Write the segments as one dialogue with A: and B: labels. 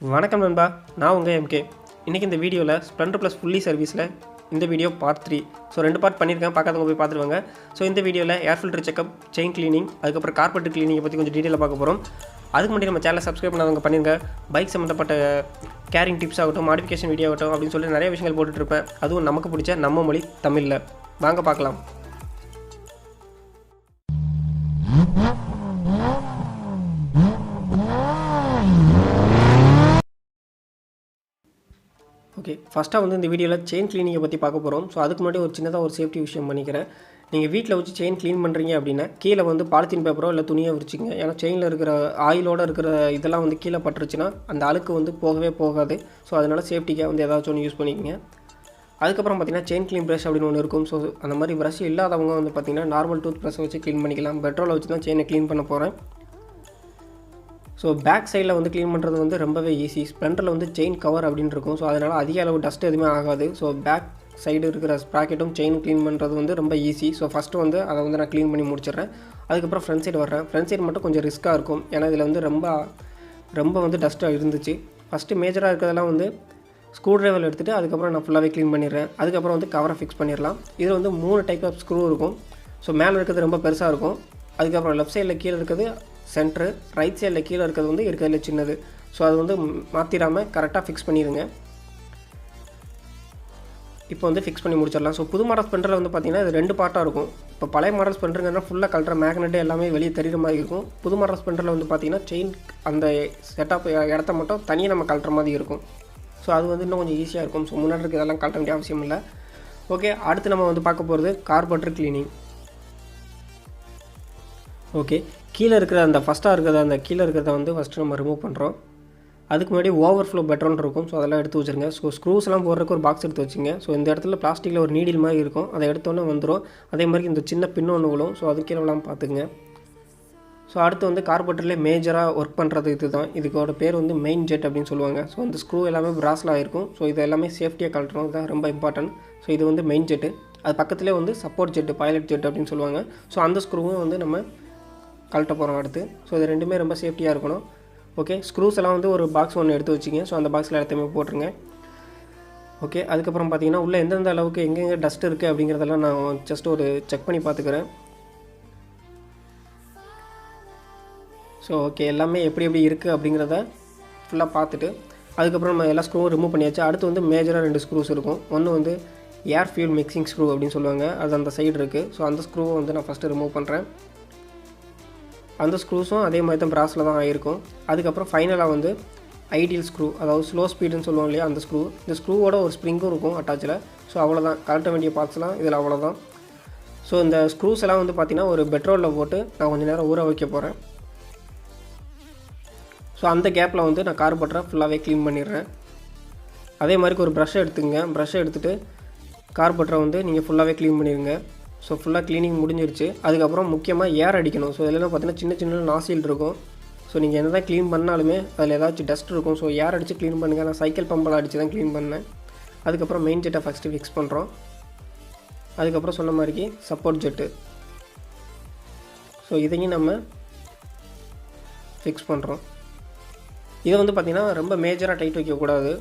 A: வணக்கம் நண்பா, நான் உங்கள் எம்கே. இன்றைக்கி இந்த வீடியோவில் ஸ்ப்ளெண்டர் ப்ளஸ் ஃபுல்லி சர்வீஸில் இந்த வீடியோ பார்ட் 3. ஸோ 2 பார்ட் பண்ணியிருக்கேன், பார்க்காதவங்க போய் பார்த்துருவாங்க. ஸோ இந்த வீடியோவில் air filter checkup, chain cleaning, அதுக்கப்புறம் கார்பெட் க்ளீனிங்கை பற்றி கொஞ்சம் டீட்டெயிலாக பார்க்க போகிறோம். அதுக்கு முன்னாடி நம்ம சேனலை சப்ஸ்கிரைப் பண்ணாதவங்க பண்ணிருங்க. பைக் சம்மந்தப்பட்ட கேரிங் டிப்ஸ் ஆகட்டும், மாடிஃபிகேஷன் வீடியோ ஆகட்டும் அப்படின்னு சொல்லி நிறைய விஷயங்கள் போட்டுட்ருப்பேன். அதுவும் நமக்கு பிடிச்ச நம்ம மொழி தமிழில். வாங்க பார்க்கலாம். ஓகே, ஃபஸ்ட்டாக வந்து இந்த வீடியோவில் செயின் க்ளீனிங்கை பற்றி பார்க்க போகிறோம். ஸோ அதுக்கு முன்னாடி ஒரு சின்னதாக ஒரு சேஃப்டி விஷயம் பண்ணிக்கிறேன். நீங்கள் வீட்டில் வச்சு செயின் க்ளீன் பண்ணுறீங்க அப்படின்னா கீழே வந்து பாலித்தீன் பேப்பரோ இல்லை துணியோ விரிச்சிங்க. ஏன்னா செயினில் இருக்கிற ஆயிலோடு இருக்கிற இதெல்லாம் வந்து கீழே பட்டுருச்சுன்னா அந்த அழுக்கு வந்து போகவே போகாது. ஸோ அதனால் சேஃப்டிக்காக வந்து ஏதாச்சும் ஒன்று யூஸ் பண்ணிக்கோங்க. அதுக்கப்புறம் பார்த்திங்கன்னா செயின் க்ளீன் ப்ரஷ் அப்படின்னு ஒன்று இருக்கும். ஸோ அந்த மாதிரி ப்ரஷ் இல்லாதவங்க வந்து பார்த்திங்கன்னா நார்மல் டூத் ப்ரஷ்ஷை வச்சு க்ளீன் பண்ணிக்கலாம். பெட்ரோலை வச்சு தான் செயினை க்ளீன் பண்ண போகிறேன். ஸோ பேக் சைடில் வந்து க்ளீன் பண்ணுறது வந்து ரொம்பவே ஈஸி. ஸ்ப்ளெண்டரில் வந்து செயின் கவர் அப்படின்னு இருக்கும். ஸோ அதனால் அதிக அளவு டஸ்ட் எதுவுமே ஆகாது. ஸோ பேக் சைடு இருக்கிற ஸ்ப்ராக்கெட்டும் செயின் க்ளீன் பண்ணுறது வந்து ரொம்ப ஈஸி. ஸோ ஃபஸ்ட்டு வந்து அதை வந்து நான் க்ளீன் பண்ணி முடிச்சிடுறேன். அதுக்கப்புறம் ஃப்ரண்ட் சைடு வர்றேன். ஃப்ரண்ட் சைடு மட்டும் கொஞ்சம் ரிஸ்க்காக இருக்கும். ஏன்னா இதில் வந்து ரொம்ப வந்து டஸ்ட்டாக இருந்துச்சு. ஃபஸ்ட்டு மேஜராக இருக்கிறதெல்லாம் வந்து ஸ்க்ரூ ட்ரைவர் எடுத்துகிட்டு அதுக்கப்புறம் நான் ஃபுல்லாகவே க்ளீன் பண்ணிடுறேன். அதுக்கப்புறம் வந்து கவரை ஃபிக்ஸ் பண்ணிடலாம். இதில் வந்து 3 டைப் ஆஃப் ஸ்க்ரூ இருக்கும். ஸோ மேலே இருக்கிறது ரொம்ப பெருசாக இருக்கும். அதுக்கப்புறம் லெஃப்ட் சைடில் கீழே இருக்கிறது சென்ட்ரு, ரைட் சைடில் கீழே இருக்கிறது வந்து இருக்கிறதுல சின்னது. ஸோ அது வந்து மாற்றிடாமல் கரெக்டாக ஃபிக்ஸ் பண்ணிடுங்க. இப்போ வந்து ஃபிக்ஸ் பண்ணி முடிச்சிடலாம். ஸோ புது மாடல் ஸ்பெண்டரில் வந்து பார்த்திங்கன்னா இது 2 பார்ட்டாக இருக்கும். இப்போ பழைய மாடல் ஸ்பெண்டருங்கன்னா ஃபுல்லாக கலட்டுற மேக்னெட்டு எல்லாமே வெளியே தெரிகிற மாதிரி இருக்கும். புது மாடல் ஸ்பெண்டரில் வந்து பார்த்திங்கன்னா செயின் அந்த செட்டப் இடத்த மட்டும் தனியாக நம்ம கலட்டுற மாதிரி இருக்கும். ஸோ அது வந்து இன்னும் கொஞ்சம் ஈஸியாக இருக்கும். ஸோ முன்னாடி இருக்க இதெல்லாம் கலட்ட வேண்டிய அவசியம் இல்லை. ஓகே, அடுத்து நம்ம வந்து பார்க்க போகிறது கார்பெட்டர் க்ளீனிங். ஓகே, கீழே இருக்கிற அந்த கீழே இருக்கிறத வந்து ஃபஸ்ட்டு நம்ம ரிமூவ் பண்ணுறோம். அதுக்கு முன்னாடி ஓவர்ஃப்ளோ பெட்ரோல் இருக்கும். ஸோ அதெல்லாம் எடுத்து வச்சுருங்க. ஸோ ஸ்க்ரூஸ்லாம் போடுறதுக்கு ஒரு பாக்ஸ் எடுத்து வச்சுங்க. ஸோ இந்த இடத்துல பிளாஸ்டிக்கில் ஒரு நீடில் மாதிரி இருக்கும். அதை எடுத்தோன்னே வந்துடும். அதே மாதிரி இந்த சின்ன பின் ஒன்று விழும். ஸோ அது கீழே விழாமல் பார்த்துக்குங்க. ஸோ அடுத்து வந்து கார்பெட்டர்லேயே மேஜராக ஒர்க் பண்ணுறது இது தான். இதுக்கோட பேர் வந்து மெயின் ஜெட் அப்படின்னு சொல்லுவாங்க. ஸோ அந்த ஸ்க்ரூ எல்லாமே பிராஸில் ஆகிருக்கும். ஸோ இது எல்லாமே சேஃப்டியாக கழட்டணும், இதுதான் ரொம்ப இம்பார்ட்டன்ட். ஸோ இது வந்து மெயின் ஜெட்டு. அது பக்கத்துலேயே வந்து சப்போர்ட் ஜெட்டு, பைலட் ஜெட் அப்படின்னு சொல்லுவாங்க. ஸோ அந்த ஸ்க்ரூவும் வந்து நம்ம கழட்ட போகிறோம் அடுத்து. ஸோ இது ரெண்டுமே ரொம்ப சேஃப்டியாக இருக்கணும். ஓகே, ஸ்க்ரூஸ் எல்லாம் வந்து ஒரு பாக்ஸ் ஒன்று எடுத்து வச்சுங்க. ஸோ அந்த பாக்ஸில் எல்லாத்தையுமே போட்டுருங்க. ஓகே, அதுக்கப்புறம் பார்த்தீங்கன்னா உள்ளே எந்தெந்த அளவுக்கு எங்கெங்கே டஸ்ட் இருக்குது அப்படிங்கிறதெல்லாம் நான் ஜஸ்ட் ஒரு செக் பண்ணி பார்த்துக்கிறேன். ஸோ ஓகே, எல்லாமே எப்படி இருக்குது அப்படிங்கிறத ஃபுல்லாக பார்த்துட்டு அதுக்கப்புறம் நம்ம எல்லா ஸ்க்ரூவும் ரிமூவ் பண்ணியாச்சு. அடுத்து வந்து மேஜராக 2 ஸ்க்ரூஸ் இருக்கும். ஒன்று வந்து ஏர் ஃபியூல் மிக்சிங் ஸ்க்ரூ அப்படின்னு சொல்லுவாங்க. அது அந்த சைடு இருக்குது. ஸோ அந்த ஸ்க்ரூவை வந்து நான் ஃபஸ்ட்டு ரிமூவ் பண்ணுறேன். அந்த ஸ்க்ரூஸும் அதே மாதிரி தான் பிராஸில் தான் ஆகிருக்கும். அதுக்கப்புறம் ஃபைனலாக வந்து ஐடியல் ஸ்க்ரூ, அதாவது ஸ்லோ ஸ்பீடுன்னு சொல்லுவோம் இல்லையா, அந்த ஸ்க்ரூ. இந்த ஸ்க்ரூவோட ஒரு ஸ்ப்ரிங்கும் இருக்கும் அட்டாச்சில். ஸோ அவ்வளோதான், கழட்ட வேண்டிய பார்ட்ஸ்லாம் இதில் அவ்வளோதான். ஸோ இந்த ஸ்க்ரூஸ் எல்லாம் வந்து பார்த்திங்கன்னா ஒரு பெட்ரோலில் போட்டு நான் கொஞ்சம் நேரம் ஊற வைக்க போகிறேன். ஸோ அந்த கேப்பில் வந்து நான் கார்பெட்டரை ஃபுல்லாகவே க்ளீன் பண்ணிடுறேன். அதே மாதிரி ஒரு ப்ரஷ்ஷை எடுத்துங்க. ப்ரஷ்ஷை எடுத்துகிட்டு கார்பெட்டரை வந்து நீங்கள் ஃபுல்லாகவே க்ளீன் பண்ணிடுங்க. ஸோ ஃபுல்லாக க்ளீனிங் முடிஞ்சிருச்சு. அதுக்கப்புறம் முக்கியமாக ஏர் அடிக்கணும். ஸோ இதெல்லாம் பார்த்தீங்கன்னா சின்ன சின்ன நாசில் இருக்கும். ஸோ நீங்கள் என்ன தான் க்ளீன் பண்ணாலுமே அதில் ஏதாச்சும் டஸ்ட் இருக்கும். ஸோ ஏர் அடித்து க்ளீன் பண்ணுங்கள். நான் சைக்கிள் பம்பில் அடித்து தான் க்ளீன் பண்ணேன். அதுக்கப்புறம் மெயின் ஜெட்டை ஃபஸ்ட்டு ஃபிக்ஸ் பண்ணுறோம். அதுக்கப்புறம் சொன்ன மாதிரிக்கு சப்போர்ட் ஜெட்டு. ஸோ இதையும் நம்ம ஃபிக்ஸ் பண்ணுறோம். இதை வந்து பார்த்திங்கன்னா ரொம்ப மேஜராக டைட் வைக்கக்கூடாது.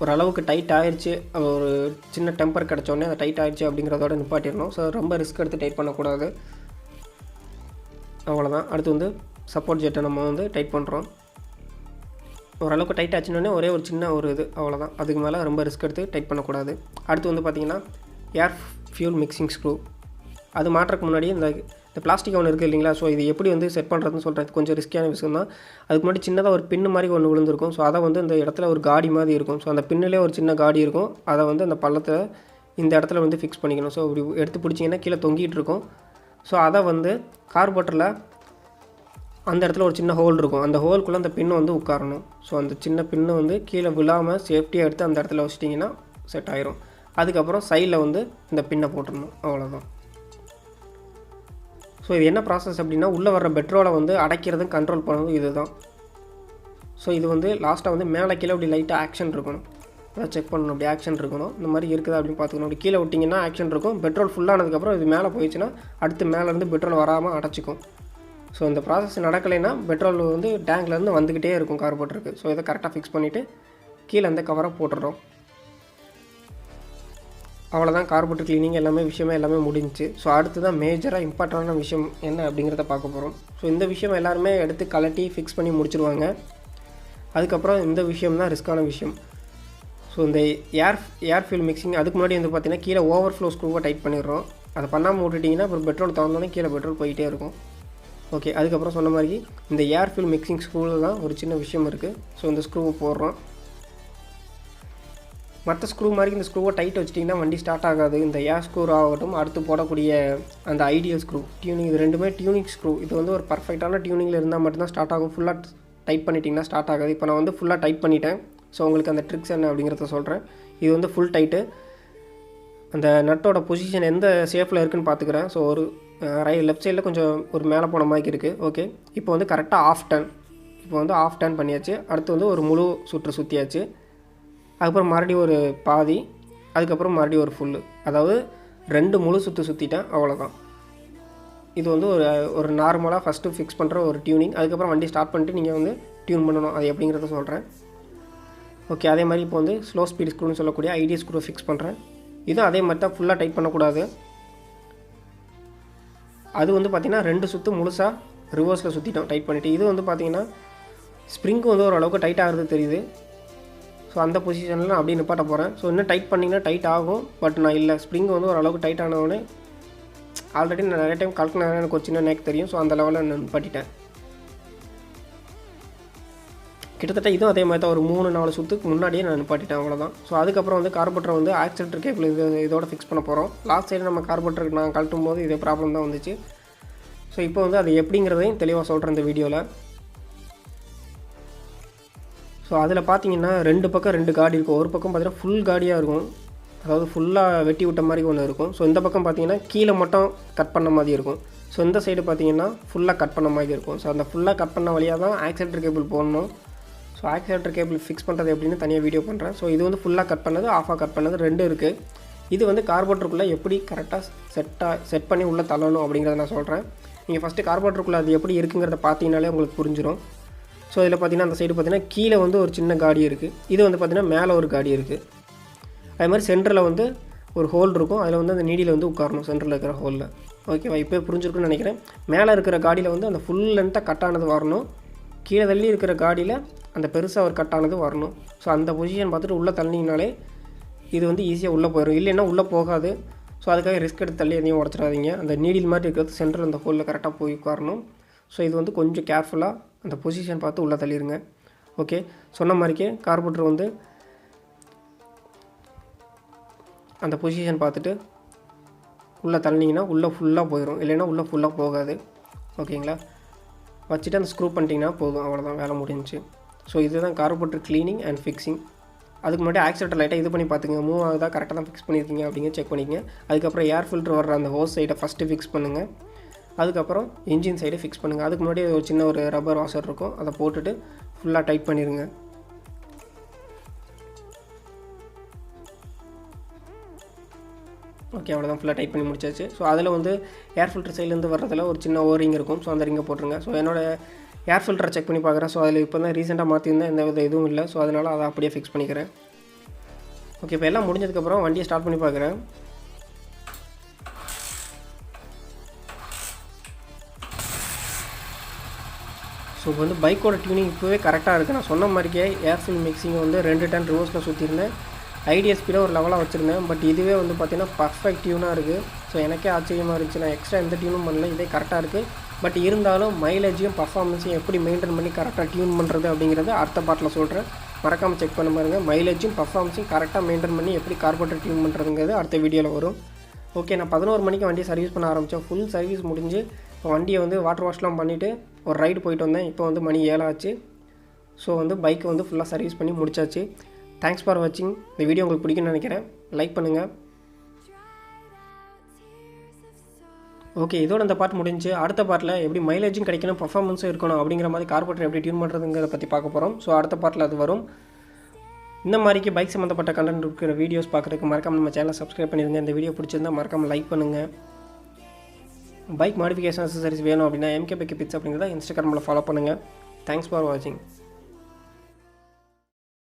A: ஓரளவுக்கு டைட் ஆகிடுச்சு, ஒரு சின்ன டெம்பர் கிடச்சோடனே அது டைட் ஆகிடுச்சு அப்படிங்கிறதோட நிப்பாட்டிடணும். ஸோ ரொம்ப ரிஸ்க் எடுத்து டைட் பண்ணக்கூடாது. அவ்வளோதான். அடுத்து வந்து சப்போர்ட் ஜெட்டை நம்ம வந்து டைட் பண்ணுறோம். ஓரளவுக்கு டைட் ஆச்சுன்னொடனே ஒரே ஒரு சின்ன ஒரு இது, அவ்வளோதான். அதுக்கு மேலே ரொம்ப ரிஸ்க் எடுத்து டைட் பண்ணக்கூடாது. அடுத்து வந்து பார்த்திங்கன்னா ஏர் ஃபியூல் மிக்சிங் ஸ்க்ரூ. அது மாட்டுறதுக்கு முன்னாடி இந்த பிளாஸ்டிக் ஒன்று இருக்குது இல்லைங்களா. ஸோ இது எப்படி வந்து செட் பண்ணுறதுன்னு சொல்கிறது கொஞ்சம் ரிஸ்கியான விஷயம் தான். அதுக்கு முன்னாடி சின்னதாக ஒரு பின்னு மாதிரி ஒன்று விழுந்திருக்கும். ஸோ அதை வந்து இந்த இடத்துல ஒரு காடி மாதிரி இருக்கும். ஸோ அந்த பின்னிலே ஒரு சின்ன காடி இருக்கும். அதை வந்து அந்த பள்ளத்தில் இந்த இடத்துல வந்து ஃபிக்ஸ் பண்ணிக்கணும். ஸோ இப்படி எடுத்து பிடிச்சிங்கன்னா கீழே தொங்கிட்டு இருக்கும். ஸோ அதை வந்து கார்பெட்டரில் அந்த இடத்துல ஒரு சின்ன ஹோல் இருக்கும். அந்த ஹோல்குள்ளே அந்த பின்னு வந்து உட்காரணும். ஸோ அந்த சின்ன பின்னு வந்து கீழே விழாமல் சேஃப்டியாக எடுத்து அந்த இடத்துல வச்சிட்டிங்கன்னா செட் ஆயிரும். அதுக்கப்புறம் சைடில் வந்து இந்த பின்னை போட்டுடணும். அவ்வளோதான். ஸோ இது என்ன ப்ராசஸ் அப்படின்னா உள்ளே வர்ற பெட்ரோலை வந்து அடைக்கிறதும் கண்ட்ரோல் பண்ணுறதும் இது தான். ஸோ இது வந்து லாஸ்ட்டாக வந்து மேலே கீழே அப்படி லைட்டாக ஆக்ஷன் இருக்கணும். அதை செக் பண்ணணும். அப்படி ஆக்ஷன் இருக்கணும். இந்த மாதிரி இருக்குதா அப்படின்னு பார்த்துக்கணும். அப்படி கீழே விட்டிங்கன்னா ஆக்ஷன் இருக்கும். பெட்ரோல் ஃபுல்லானதுக்கப்புறம் இது மேலே போயிடுச்சுன்னா அடுத்து மேலேருந்து பெட்ரோல் வராமல் அடைச்சிக்கும். ஸோ இந்த ப்ராசஸ் நடக்கலைன்னா பெட்ரோல் வந்து டேங்க்லேருந்து வந்துக்கிட்டே இருக்கும் கார்பரேட்டருக்கு. ஸோ இதை கரெக்டாக ஃபிக்ஸ் பண்ணிவிட்டு கீழே அந்த கவரை போட்டுடுறோம். அவ்வளோதான், கார்பரேட்டர் க்ளீனிங் எல்லாமே முடிஞ்சிச்சு. ஸோ அடுத்து தான் மேஜராக இம்பார்ட்டண்டான விஷயம் என்ன அப்படிங்கிறத பார்க்க போகிறோம். ஸோ இந்த விஷயம் எல்லாருமே எடுத்து கலட்டி ஃபிக்ஸ் பண்ணி முடிச்சிருவாங்க. அதுக்கப்புறம் இந்த விஷயம் தான் ரிஸ்க்கான விஷயம். ஸோ இந்த ஏர் ஃபியூல் மிக்சிங் அதுக்கு முன்னாடி வந்து பார்த்திங்கன்னா கீழே ஓவர்ஃப்ளோ ஸ்க்ரூவை டைட் பண்ணிடுறோம். அதை பண்ணாமல் விட்டுட்டிங்கன்னா அப்புறம் பெட்ரோல் திறந்தோன்னே கீழே பெட்ரோல் போயிட்டே இருக்கும். ஓகே, அதுக்கப்புறம் சொன்ன மாதிரி இந்த ஏர் ஃபியூல் மிக்சிங் ஸ்க்ரூவில் தான் ஒரு சின்ன விஷயம் இருக்குது. ஸோ இந்த ஸ்க்ரூவை போடுறோம். மற்ற ஸ்க்ரூ மாதிரி இந்த ஸ்க்ரூவை டைட் வச்சிட்டிங்கன்னா வண்டி ஸ்டார்ட் ஆகாது. இந்த ஏர் ஸ்க்ரூ ஆகட்டும், அடுத்து போடக்கூடிய அந்த ஐடியல் ஸ்க்ரூ டியூனிங், இது ரெண்டுமே டியூனிங் ஸ்க்ரூ. இது வந்து ஒரு பர்ஃபெக்டான டியூனிங்கில் இருந்தால் மட்டும்தான் ஸ்டார்ட் ஆகும். ஃபுல்லாக டைட் பண்ணிட்டிங்கன்னா ஸ்டார்ட் ஆகாது. இப்போ நான் வந்து ஃபுல்லாக டைட் பண்ணிட்டேன். ஸோ உங்களுக்கு அந்த ட்ரிக்ஸ் என்ன அப்படிங்கிறத சொல்கிறேன். இது வந்து ஃபுல் டைட்டு. அந்த நட்டோட பொசிஷன் எந்த ஷேப்பில் இருக்குதுன்னு பார்த்துக்கிறேன். ஸோ ஒரு லெஃப்ட் சைடில் கொஞ்சம் ஒரு மேலே போன மாதிரி இருக்குது. ஓகே, இப்போ வந்து கரெக்டாக ஆஃப் டர்ன் பண்ணியாச்சு. அடுத்து வந்து ஒரு முழு சுற்று சுற்றியாச்சு. அதுக்கப்புறம் மறுபடியும் ஒரு பாதி, அதுக்கப்புறம் மறுபடியும் ஒரு ஃபுல்லு, அதாவது 2 முழு சுற்றிட்டேன். அவ்வளோதான். இது வந்து ஒரு நார்மலாக ஃபஸ்ட்டு ஃபிக்ஸ் பண்ணுற ஒரு டியூனிங். அதுக்கப்புறம் வண்டி ஸ்டார்ட் பண்ணிட்டு நீங்கள் வந்து டியூன் பண்ணணும். அது எப்படிங்கிறத சொல்கிறேன். ஓகே, அதே மாதிரி இப்போ வந்து ஸ்லோ ஸ்பீட் ஸ்க்ரூன்னு சொல்லக்கூடிய ஐடியல் ஸ்க்ரூ ஃபிக்ஸ் பண்ணுறேன். இதுவும் அதே மாதிரி தான், ஃபுல்லாக டைட் பண்ணக்கூடாது. அது வந்து பார்த்திங்கன்னா 2 சுற்று முழுசாக ரிவர்ஸில் சுற்றிட்டோம் டைட் பண்ணிவிட்டு. இது வந்து பார்த்திங்கன்னா ஸ்ப்ரிங்கு வந்து ஓரளவுக்கு டைட் ஆகிறது தெரியுது. ஸோ அந்த பொசிஷனில் நான் அப்படியே நிப்பாட்ட போகிறேன். ஸோ இன்னும் டைட் பண்ணிங்கன்னா டைட் ஆகும், பட் நான் இல்லை, ஸ்ப்ரிங் வந்து ஓரளவுக்கு டைட் ஆனவொடனே ஆல்ரெடி நான் நிறைய டைம் கலக்கினேன், எனக்கு ஒரு சின்ன நேக் தெரியும். ஸோ அந்த லெவலில் நான் நிப்பாட்டிட்டேன். கிட்டத்தட்ட இதுவும் அதே மாதிரி தான், ஒரு 3-4 சுற்றுக்கு முன்னாடியே நான் நிப்பாட்டிட்டேன். அவ்வளோதான். ஸோ அதுக்கப்புறம் வந்து கார்பரேட்டர் வந்து ஆக்சிலேட்டர் கேபிள் இதோட ஃபிக்ஸ் பண்ண போகிறோம். லாஸ்ட் சைடு நம்ம கார்பரேட்டருக்கு நான் கழட்டும் போது இதே ப்ராப்ளம் தான் வந்துச்சு. ஸோ இப்போ வந்து அது எப்படிங்கிறதையும் தெளிவாக சொல்கிறேன் இந்த வீடியோவில். ஸோ அதில் பார்த்தீங்கன்னா 2 பக்கம் 2 காடி இருக்கும். ஒரு பக்கம் பார்த்தீங்கன்னா ஃபுல் காடியாக இருக்கும், அதாவது ஃபுல்லாக வெட்டி விட்ட மாதிரி ஒன்று இருக்கும். ஸோ இந்த பக்கம் பார்த்தீங்கன்னா கீழே மட்டும் கட் பண்ண மாதிரி இருக்கும். ஸோ இந்த சைடு பார்த்தீங்கன்னா ஃபுல்லாக கட் பண்ண மாதிரி இருக்கும். ஸோ அந்த ஃபுல்லாக கட் பண்ண வழியாக தான் ஆக்சிலேட்டர் கேபிள் போடணும். ஸோ ஆக்சிலேட்டர் கேபிள் ஃபிக்ஸ் பண்ணுறது எப்படின்னு தனியாக வீடியோ பண்ணுறேன். ஸோ இது வந்து ஃபுல்லாக கட் பண்ணது, ஆஃபாக கட் பண்ணது 2 இருக்குது. இது வந்து கார்பரேட்டருக்குள்ளே எப்படி கரெக்டாக செட் பண்ணி உள்ளே தள்ளணும் அப்படிங்கிறத நான் சொல்கிறேன். நீங்கள் ஃபஸ்ட்டு கார்பரேட்டருக்குள்ளே அது எப்படி இருக்குங்கிறத பார்த்தீங்கனாலே உங்களுக்கு புரிஞ்சிடும். ஸோ இதில் பார்த்தீங்கன்னா அந்த சைடு பார்த்தீங்கன்னா கீழே வந்து ஒரு சின்ன காடி இருக்குது. இது வந்து பார்த்திங்கன்னா மேலே ஒரு காடி இருக்குது. அது மாதிரி சென்டரில் வந்து ஒரு ஹோல் இருக்கும். அதில் வந்து அந்த நீடியில் வந்து உட்காரணும் சென்டரில் இருக்கிற ஹோலில். ஓகேவா, இப்போ புரிஞ்சிருக்குன்னு நினைக்கிறேன். மேலே இருக்கிற காடியில் வந்து அந்த ஃபுல் லென்த்தாக கட் ஆனது வரணும். கீழே தள்ளி இருக்கிற காடியில் அந்த பெருசாக ஒரு கட் ஆனது வரணும். ஸோ அந்த பொசிஷன் பார்த்துட்டு உள்ளே தள்ளினீங்கனாலே இது வந்து ஈஸியாக உள்ளே போயிடும். இல்லைன்னா உள்ளே போகாது. ஸோ அதுக்காக ரிஸ்க் எடுத்து தள்ளி எதையும் உடச்சிடாதீங்க. அந்த நீடில் மாதிரி இருக்கிறது சென்டர் அந்த ஹோலில் கரெக்டாக போய் உட்காரணும். ஸோ இது வந்து கொஞ்சம் கேர்ஃபுல்லாக அந்த பொசிஷன் பார்த்து உள்ளே தள்ளிடுங்க. ஓகே, சொன்ன மாதிரிக்கே கார்பரேட்டர் வந்து அந்த பொசிஷன் பார்த்துட்டு உள்ளே தள்ளினீங்கன்னா உள்ளே ஃபுல்லாக போயிடும், இல்லைன்னா உள்ளே ஃபுல்லாக போகாது. ஓகேங்களா, வச்சுட்டு அந்த ஸ்க்ரூ பண்ணிட்டீங்கன்னா போதும். அவ்வளோதான், வேலை முடிஞ்சிச்சு. ஸோ இதுதான் கார்பரேட்டர் க்ளீனிங் அண்ட் ஃபிக்ஸிங். அதுக்கு முன்னாடி ஆக்சிலேட்டர் லைட்டாக இது பண்ணி பார்த்துங்க, மூவ் ஆகுதா, கரெக்டாக தான் ஃபிக்ஸ் பண்ணியிருக்கீங்க அப்படிங்க செக் பண்ணிக்கங்க. அதுக்கப்புறம் ஏர் ஃபில்டர் வர்ற அந்த ஹோஸ் சைடை ஃபஸ்ட்டு ஃபிக்ஸ் பண்ணுங்கள். அதுக்கப்புறம் இன்ஜின் சைடு ஃபிக்ஸ் பண்ணுங்கள். அதுக்கு முன்னாடி ஒரு சின்ன ஒரு ரப்பர் வாஷர் இருக்கும், அதை போட்டுட்டு ஃபுல்லாக டைட் பண்ணிடுங்க. ஓகே, அவ்வளோதான், ஃபுல்லாக டைட் பண்ணி முடிச்சாச்சு. ஸோ அதில் வந்து ஏர் ஃபில்டர் சைட்லேருந்து வர்றதில் ஒரு சின்ன ஓரிங் இருக்கும். ஸோ அந்த ரிங்கை போட்டுருங்க. ஸோ என்னோடய ஏர் ஃபில்டரை செக் பண்ணி பார்க்குறேன். ஸோ அதில் இப்போ தான் ரீசெண்டாக மாற்றிருந்தேன், எந்த வித இதுவும் இல்லை. ஸோ அதனால் அதை அப்படியே ஃபிக்ஸ் பண்ணிக்கிறேன். ஓகே, இப்போ எல்லாம் முடிஞ்சதுக்கப்புறம் வண்டியை ஸ்டார்ட் பண்ணி பார்க்குறேன். ஸோ இப்போ வந்து பைக்கோட டியூனிங் இப்போவே கரெக்டாக இருக்குது. நான் சொன்ன மாதிரிக்கே ஏர் ஃபில் மிக்சிங் வந்து 2 டன் ரிவர்ஸில் சுற்றிருந்தேன். ஐடியா ஸ்பீடாக ஒரு லெவலாக வச்சுருந்தேன். பட் இதுவே வந்து பார்த்திங்கன்னா பர்ஃபெக்ட் டியூனாக இருக்குது. ஸோ எனக்கே ஆச்சரியமாக இருந்துச்சு. நான் எக்ஸ்ட்ரா எந்த டியூனும் பண்ணல, இதே கரெக்டாக இருக்குது. பட் இருந்தாலும் மைலேஜையும் பர்ஃபார்மன்ஸையும் எப்படி மெயின்டைன் பண்ணி கரெக்டாக டியூன் பண்ணுறது அப்படிங்கிறத அடுத்த பார்ட்டில் சொல்கிறேன். மறக்காமல் செக் பண்ண பாருங்கள். மைலேஜும் பர்ஃபார்மன்ஸையும் கரெக்டாக மெயின்டைன் பண்ணி எப்படி கார்பரேட்டர் டியூன் பண்ணுறதுங்கிறது அடுத்த வீடியோவில் வரும். ஓகே, நான் 11 மணிக்கு வண்டியை சர்வீஸ் பண்ண ஆரம்பித்தேன். ஃபுல் சர்வீஸ் முடிஞ்சு இப்போ வண்டியை வந்து வாட்டர் வாஷ்லாம் பண்ணிவிட்டு ஒரு ரைடு போயிட்டு வந்தேன். இப்போ வந்து மணி 7 ஆச்சு. ஸோ வந்து பைக்கை வந்து ஃபுல்லாக சர்வீஸ் பண்ணி முடிச்சாச்சு. தேங்க்ஸ் ஃபார் வாட்சிங். இந்த வீடியோ உங்களுக்கு பிடிக்கும்னு நினைக்கிறேன். லைக் பண்ணுங்கள். ஓகே, இதோட இந்த பார்ட் முடிஞ்சு அடுத்த பார்ட்டில் எப்படி மைலேஜும் கிடைக்கணும், பர்ஃபார்மன்ஸும் இருக்கணும் அப்படிங்கிற மாதிரி கார்பரேட்டர் எப்படி டியூன் பண்ணுறதுங்கிறத பற்றி பார்க்க போகிறோம். ஸோ அடுத்த பார்ட்டில் அது வரும். இந்த மாதிரிக்கு பைக் சம்மந்தப்பட்ட கண்டென்ட் இருக்கிற வீடியோஸ் பார்க்குறதுக்கு மறக்காமல் நம்ம சேனலை சப்ஸ்கிரைப் பண்ணிடுங்க. இந்த வீடியோ பிடிச்சிருந்தால் மறக்காமல் லைக் பண்ணுங்கள். பைக் மாடிஃபிகேஷன் அக்சசரிஸ் வேணும் அப்படின்னா MKBK Pits அப்படிங்கிறத இன்ஸ்டாகிராமில் ஃபாலோ பண்ணுங்கள். தேங்க்ஸ் ஃபார் வாட்சிங்.